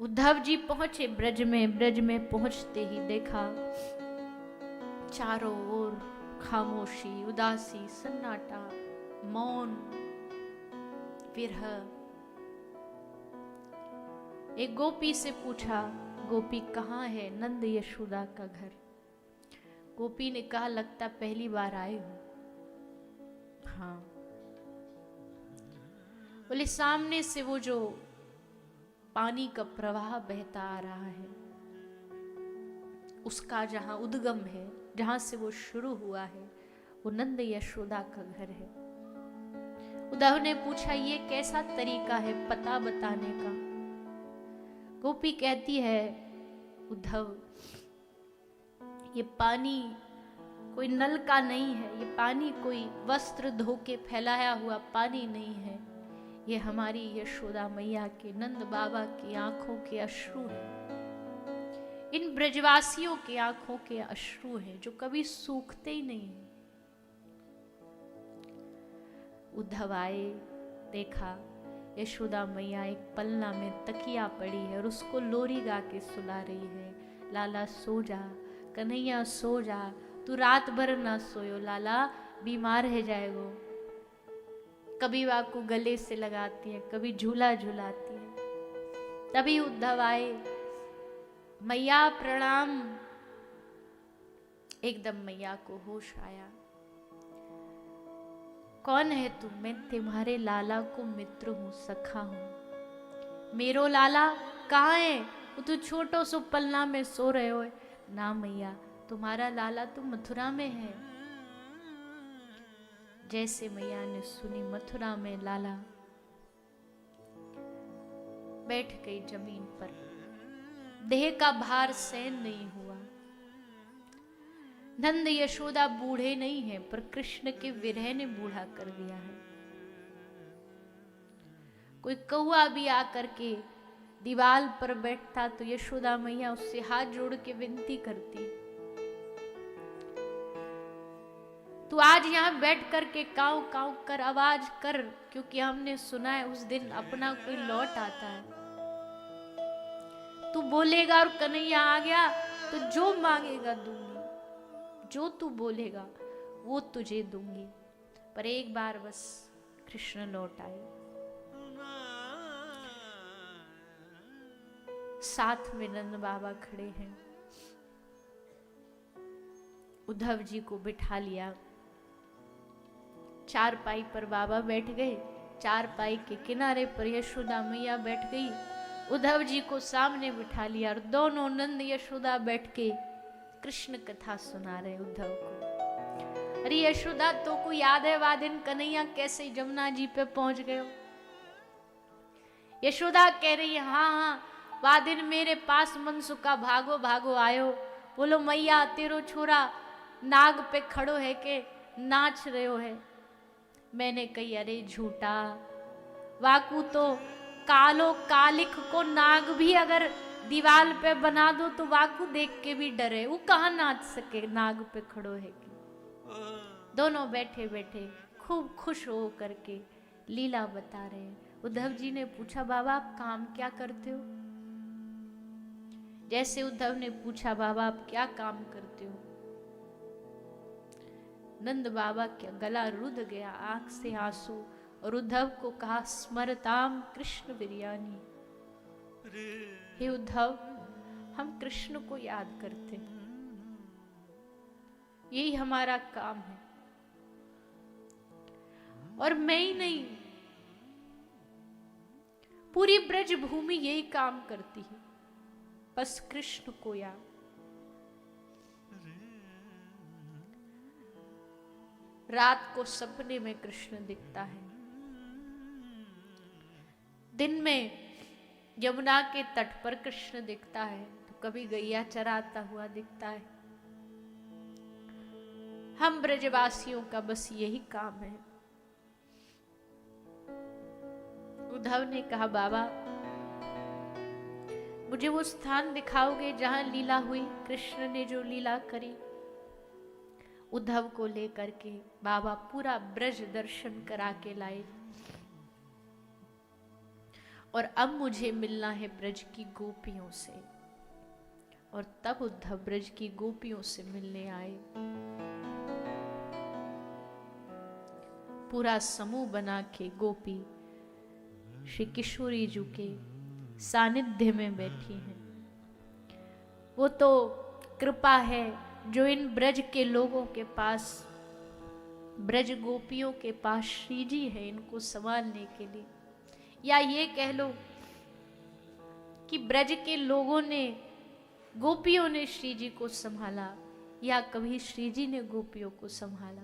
उद्धव जी पहुंचे ब्रज में पहुंचते ही देखा चारों ओर खामोशी, उदासी, सन्नाटा, मौन, विरह। एक गोपी से पूछा, गोपी कहाँ है नंद यशोदा का घर? गोपी ने कहा, लगता पहली बार आए हो। हाँ। बोले सामने से वो जो पानी का प्रवाह बहता आ रहा है, उसका जहां उद्गम है, जहां से वो शुरू हुआ है, वो नंद यशोदा का घर है। उद्धव ने पूछा, ये कैसा तरीका है पता बताने का? गोपी कहती है, उद्धव ये पानी कोई नल का नहीं है, ये पानी कोई वस्त्र धो के फैलाया हुआ पानी नहीं है, ये हमारी यशोदा मैया के, नंद बाबा की आंखों के अश्रु हैं। इन ब्रजवासियों की आंखों के अश्रु हैं जो कभी सूखते ही नहीं हैं। उद्धव आए, देखा यशोदा मैया एक पलना में तकिया पड़ी है और उसको लोरी गा के सुला रही है। लाला सो जा, कन्हैया सो जा, तू रात भर ना सोयो लाला, बीमार है जाएगो। कभी वाकू गले से लगाती है, कभी झूला झुलाती है। तभी उद्धव आए, मैया प्रणाम। एकदम मैया को होश आया। कौन है तू? मैं तुम्हारे लाला को मित्र हूं, सखा हूं। मेरो लाला कहाँ है? वो तू छोटो सो पलना में सो रहे हो। ना मैया, तुम्हारा लाला तो मथुरा में है। जैसे मैया ने सुनी मथुरा में लाला, बैठ गई जमीन पर। देह का भार सहन नहीं हुआ। नंद यशोदा बूढ़े नहीं हैं, पर कृष्ण के विरह ने बूढ़ा कर दिया है। कोई कौआ भी आकर के दीवाल पर बैठता तो यशोदा मैया उससे हाथ जोड़ के विनती करती, तू आज यहाँ बैठ करके काऊ काऊ कर आवाज कर, क्योंकि हमने सुना है उस दिन अपना कोई लौट आता है। तू बोलेगा और कन्हैया आ गया तो जो मांगेगा दूंगी, जो तू बोलेगा वो तुझे दूंगी। पर एक बार बस कृष्ण लौट आए। साथ में नंद बाबा खड़े हैं। उद्धव जी को बिठा लिया। चारपाई पर बाबा बैठ गए, चारपाई के किनारे पर यशोदा मैया बैठ गई। उद्धव जी को सामने बिठा लिया और दोनों नंद यशोदा बैठ के कृष्ण कथा सुना रहे उद्धव को। अरे यशोदा, तो को याद है वादिन कन्हैया कैसे जमुना जी पे पहुंच गए हो? यशोदा कह रही है, हाँ हाँ वादिन मेरे पास मनसुका भागो भागो आयो। बोलो मैया, तेरो छोरा नाग पे खड़ो है के नाच रहे हो है? मैंने कही, अरे झूठा, वाकू तो कालो कालिख को नाग भी अगर दीवाल पे बना दो तो वाकू देख के भी डरे, वो कहाँ नाच सके, नाग पे खड़ो है कि। दोनों बैठे बैठे खूब खुश हो करके लीला बता रहे हैं। उद्धव जी ने पूछा, बाबा आप काम क्या करते हो? जैसे उद्धव ने पूछा, बाबा आप क्या काम करते हो, नंद बाबा का गला रुध गया, आंख से आंसू, और उद्धव को कहा, स्मरताम कृष्ण बिरयानी। हे उद्धव, हम कृष्ण को याद करते हैं, यही हमारा काम है। और मैं ही नहीं, पूरी ब्रज भूमि यही काम करती है, बस कृष्ण को याद। रात को सपने में कृष्ण दिखता है, दिन में यमुना के तट पर कृष्ण दिखता है, तो कभी गैया चराता हुआ दिखता है। हम ब्रजवासियों का बस यही काम है। उद्धव ने कहा, बाबा मुझे वो स्थान दिखाओगे जहां लीला हुई, कृष्ण ने जो लीला करी? उद्धव को लेकर के बाबा पूरा ब्रज दर्शन करा के लाए। और अब मुझे मिलना है ब्रज की गोपियों से। और तब उद्धव ब्रज की गोपियों से मिलने आए। पूरा समूह बना के गोपी श्री किशोरी जी के सानिध्य में बैठी हैं। वो तो कृपा है जो इन ब्रज के लोगों के पास, ब्रज गोपियों के पास श्री जी है इनको संभालने के लिए। या ये कह लो कि ब्रज के लोगों ने, गोपियों ने श्री जी को संभाला, या कभी श्री जी ने गोपियों को संभाला।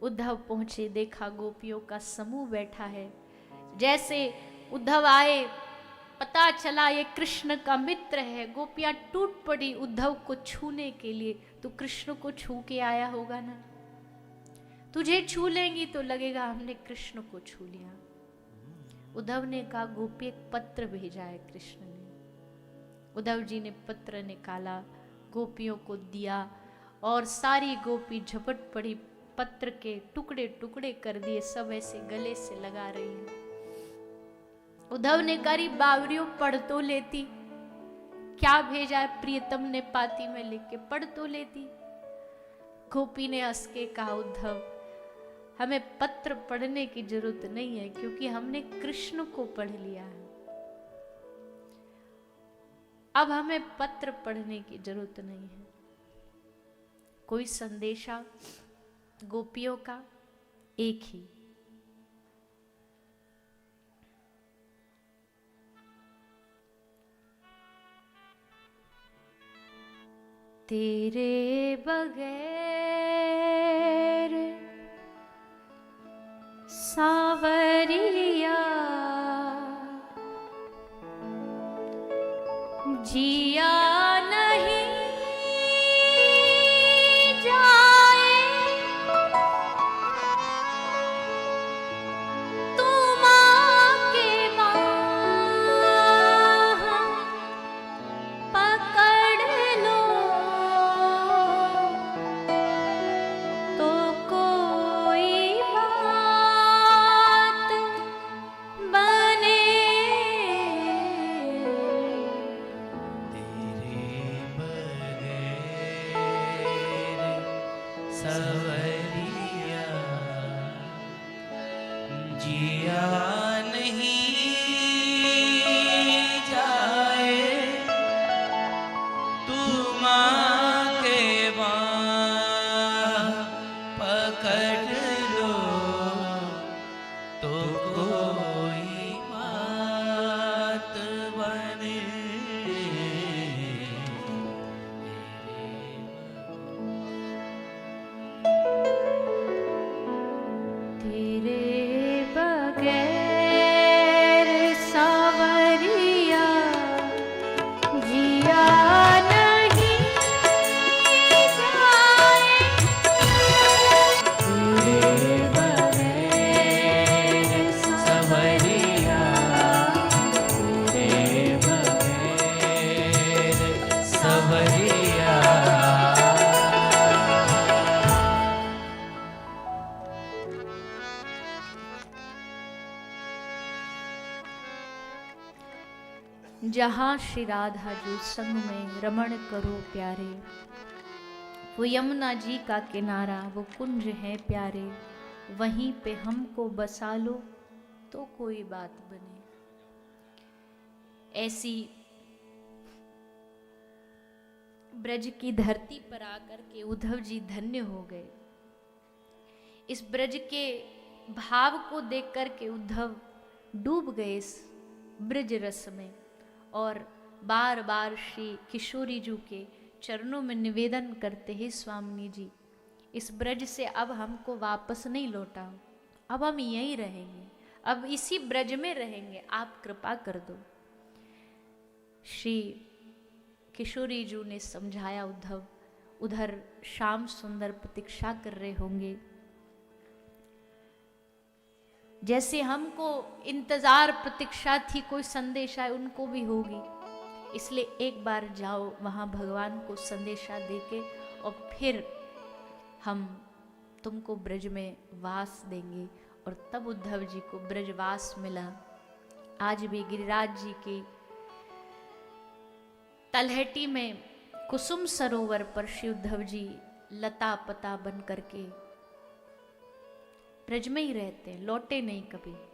उद्धव पहुंचे, देखा गोपियों का समूह बैठा है। जैसे उद्धव आए, पता चला ये कृष्ण का मित्र है। गोपियां टूट पड़ी उद्धव को छूने के लिए। तू कृष्ण को छू के आया होगा ना, तुझे छू लेंगी तो लगेगा हमने कृष्ण को छू लिया। उद्धव ने कहा गोपी एक पत्र भेजा है कृष्ण ने। उद्धव जी ने पत्र निकाला, गोपियों को दिया और सारी गोपी झपट पड़ी, पत्र के टुकड़े टुकड़े कर दिए, सब ऐसे गले से लगा रही है। उद्धव ने कहा बावरियों पढ़ तो लेती, क्या भेजा है प्रियतम ने पाती में लिख के, पढ़ तो लेती। गोपी ने हंस के कहा उद्धव हमें पत्र पढ़ने की जरूरत नहीं है, क्योंकि हमने कृष्ण को पढ़ लिया है। अब हमें पत्र पढ़ने की जरूरत नहीं है। कोई संदेशा गोपियों का एक ही, तेरे बगैर सावरिया जिया नहीं जाए, तुम आके बाह पकड़ लो तो कोई बात बने। सवरिया जिया नहीं जाए, तुम आके बाह पकड़ लो तो कोई बात बने। तेरे बगैर सावरिया जिया नहीं जाए, तेरे बगैर सवरिया तेरे बगैर सवरिया। जहाँ श्री राधा जो संग में रमण करो प्यारे, वो यमुना जी का किनारा, वो कुंज है प्यारे, वहीं पे हमको बसा लो तो कोई बात बने। ऐसी ब्रज की धरती पर आकर के उद्धव जी धन्य हो गए। इस ब्रज के भाव को देख कर के उद्धव डूब गए इस ब्रज रस में, और बार बार श्री किशोरी जी के चरणों में निवेदन करते हैं स्वामिनी जी, इस ब्रज से अब हमको वापस नहीं लौटाओ, अब हम यहीं रहेंगे, अब इसी ब्रज में रहेंगे, आप कृपा कर दो। श्री किशोरी जी ने समझाया उद्धव, उधर श्याम सुंदर प्रतीक्षा कर रहे होंगे, जैसे हमको इंतजार प्रतीक्षा थी, कोई संदेशा है उनको भी होगी, इसलिए एक बार जाओ वहां भगवान को संदेशा देके और फिर हम तुमको ब्रज में वास देंगे और तब उद्धव जी को ब्रजवास मिला। आज भी गिरिराज जी की तलहटी में कुसुम सरोवर पर श्री उद्धव जी लता पता बन करके ब्रज में ही रहते हैं, लौटे नहीं कभी।